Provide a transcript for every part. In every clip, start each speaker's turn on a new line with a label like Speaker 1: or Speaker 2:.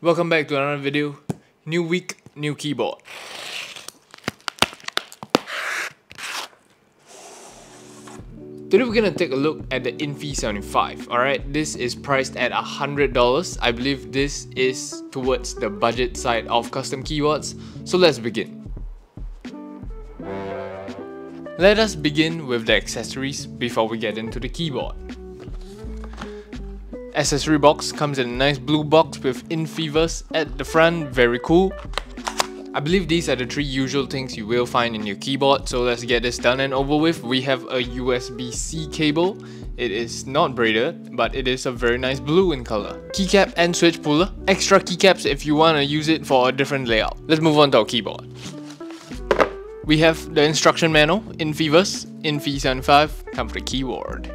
Speaker 1: Welcome back to another video. New week, new keyboard. Today we're gonna take a look at the Infi 75. Alright, this is priced at $100. I believe this is towards the budget side of custom keyboards. So let's begin. Let us begin with the accessories before we get into the keyboard. Accessory box comes in a nice blue box with Infiverse at the front, very cool. I believe these are the three usual things you will find in your keyboard, so let's get this done and over with. We have a USB-C cable. It is not braided, but it is a very nice blue in color. Keycap and switch puller. Extra keycaps if you want to use it for a different layout. Let's move on to our keyboard. We have the instruction manual, Infiverse, Infi 75, come with the keyboard.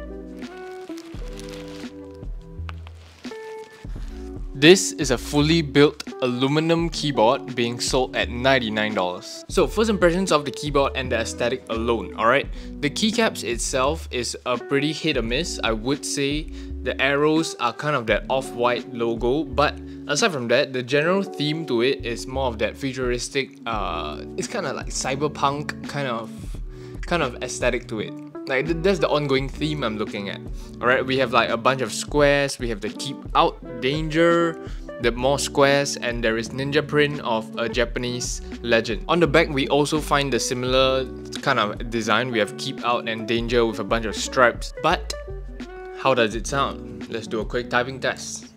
Speaker 1: This is a fully built aluminum keyboard being sold at $99. So first impressions of the keyboard and the aesthetic alone, alright? The keycaps itself is a pretty hit or miss. I would say the arrows are kind of that off-white logo, but aside from that, the general theme to it is more of that futuristic, it's kind of like cyberpunk kind of aesthetic to it. Like that's the ongoing theme I'm looking at. Alright, we have like a bunch of squares, we have the keep out danger, the more squares, and there is ninja print of a Japanese legend. On the back we also find the similar kind of design. We have keep out and danger with a bunch of stripes. But how does it sound? Let's do a quick typing test.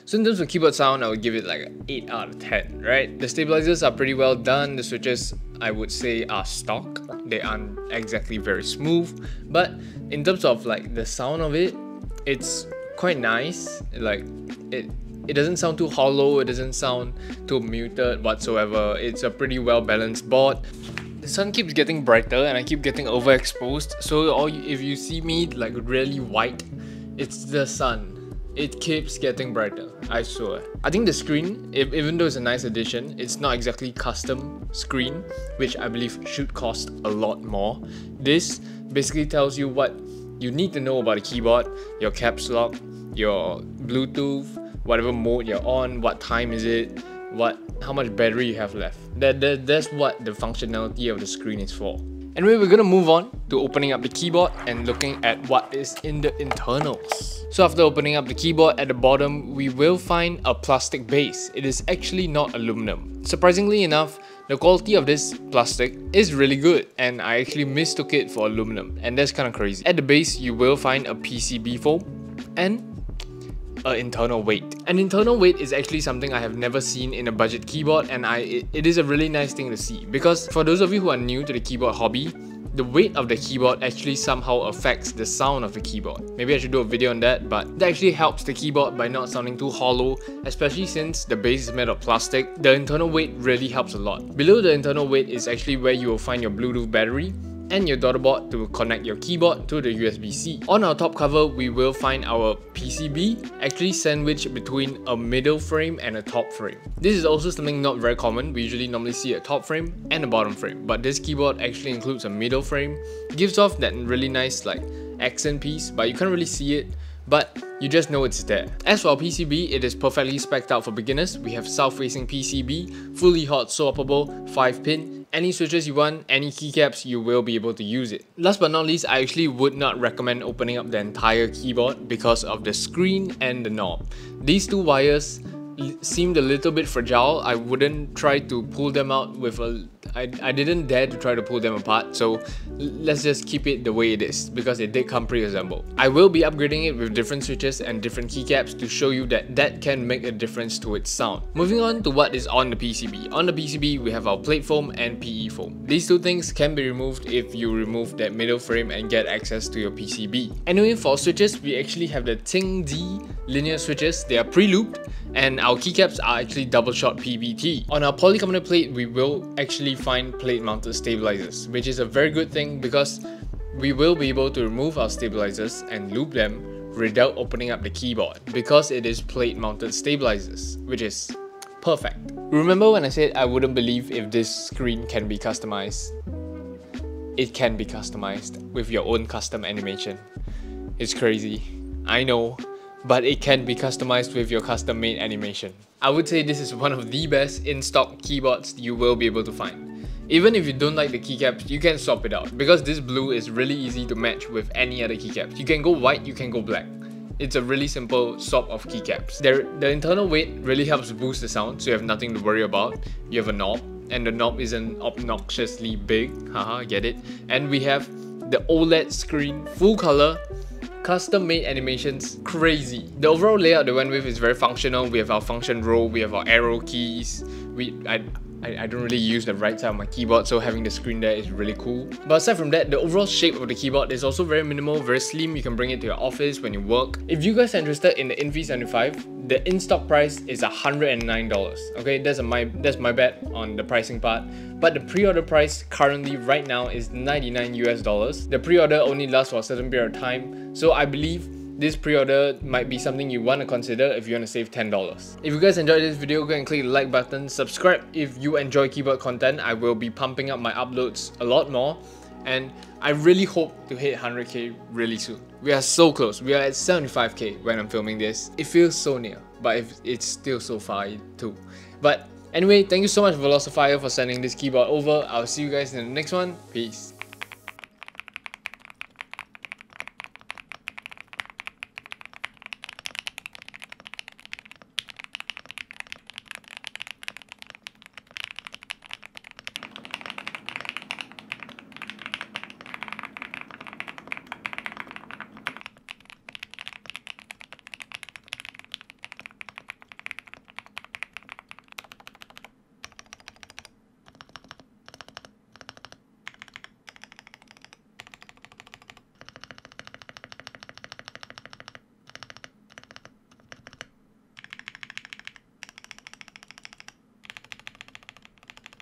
Speaker 1: So in terms of keyboard sound, I would give it like an 8 out of 10, right? The stabilizers are pretty well done. The switches, I would say, are stock. They aren't exactly very smooth. But in terms of like the sound of it, it's quite nice. Like it doesn't sound too hollow. It doesn't sound too muted whatsoever. It's a pretty well balanced board. The sun keeps getting brighter and I keep getting overexposed. So if you see me like really white, it's the sun. It keeps getting brighter, I swear. I think the screen, even though it's a nice addition, it's not exactly custom screen, which I believe should cost a lot more. This basically tells you what you need to know about a keyboard, your caps lock, your Bluetooth, whatever mode you're on, what time is it, how much battery you have left. That's what the functionality of the screen is for. Anyway, we're gonna move on to opening up the keyboard and looking at what is in the internals. So after opening up the keyboard, at the bottom, we will find a plastic base. It is actually not aluminum. Surprisingly enough, the quality of this plastic is really good and I actually mistook it for aluminum, and that's kind of crazy. At the base, you will find a PCB foam and an internal weight. An internal weight is actually something I have never seen in a budget keyboard, and it is a really nice thing to see, because for those of you who are new to the keyboard hobby, the weight of the keyboard actually somehow affects the sound of the keyboard. Maybe I should do a video on that, but that actually helps the keyboard by not sounding too hollow, especially since the base is made of plastic. The internal weight really helps a lot. Below the internal weight is actually where you will find your Bluetooth battery and your daughter board to connect your keyboard to the USB-C. On our top cover, we will find our PCB actually sandwiched between a middle frame and a top frame. This is also something not very common. We usually normally see a top frame and a bottom frame, but this keyboard actually includes a middle frame. Gives off that really nice like accent piece, but you can't really see it, but you just know it's there. As for our PCB, it is perfectly spec'd out for beginners. We have south-facing PCB, fully hot swappable, 5-pin. Any switches you want, any keycaps, you will be able to use it. Last but not least, I actually would not recommend opening up the entire keyboard because of the screen and the knob. These two wires seemed a little bit fragile. I wouldn't try to pull them out with I didn't dare to try to pull them apart, so let's just keep it the way it is because it did come pre-assembled. I will be upgrading it with different switches and different keycaps to show you that can make a difference to its sound. Moving on to what is on the PCB. On the PCB, we have our plate foam and PE foam. These two things can be removed if you remove that middle frame and get access to your PCB. Anyway, for switches, we actually have the Ting D linear switches. They are pre-looped, and our keycaps are actually double shot PBT. On our polycarbonate plate, we will actually find plate mounted stabilizers, which is a very good thing because we will be able to remove our stabilizers and loop them, without opening up the keyboard because it is plate mounted stabilizers, which is perfect. Remember when I said I wouldn't believe if this screen can be customized? It can be customized with your own custom animation. It's crazy, I know, but it can be customized with your custom made animation. I would say this is one of the best in-stock keyboards you will be able to find. Even if you don't like the keycaps, you can swap it out because this blue is really easy to match with any other keycaps. You can go white, you can go black. It's a really simple swap of keycaps. The internal weight really helps boost the sound, so you have nothing to worry about. You have a knob, and the knob isn't obnoxiously big, haha, get it? And we have the OLED screen, full color, custom made animations, crazy. The overall layout they went with is very functional. We have our function row, we have our arrow keys. I don't really use the right side of my keyboard, so having the screen there is really cool. But aside from that, the overall shape of the keyboard is also very minimal, very slim. You can bring it to your office when you work. If you guys are interested in the Infi 75, the in-stock price is $109. Okay, that's my bet on the pricing part. But the pre-order price currently right now is $99 US. The pre-order only lasts for a certain period of time, so I believe this pre-order might be something you want to consider if you want to save $10. If you guys enjoyed this video, go and click the like button, subscribe if you enjoy keyboard content. I will be pumping up my uploads a lot more, and I really hope to hit 100k really soon. We are so close. We are at 75k when I'm filming this. It feels so near, but it's still so far too. But anyway, thank you so much Velocifier for sending this keyboard over. I'll see you guys in the next one. Peace.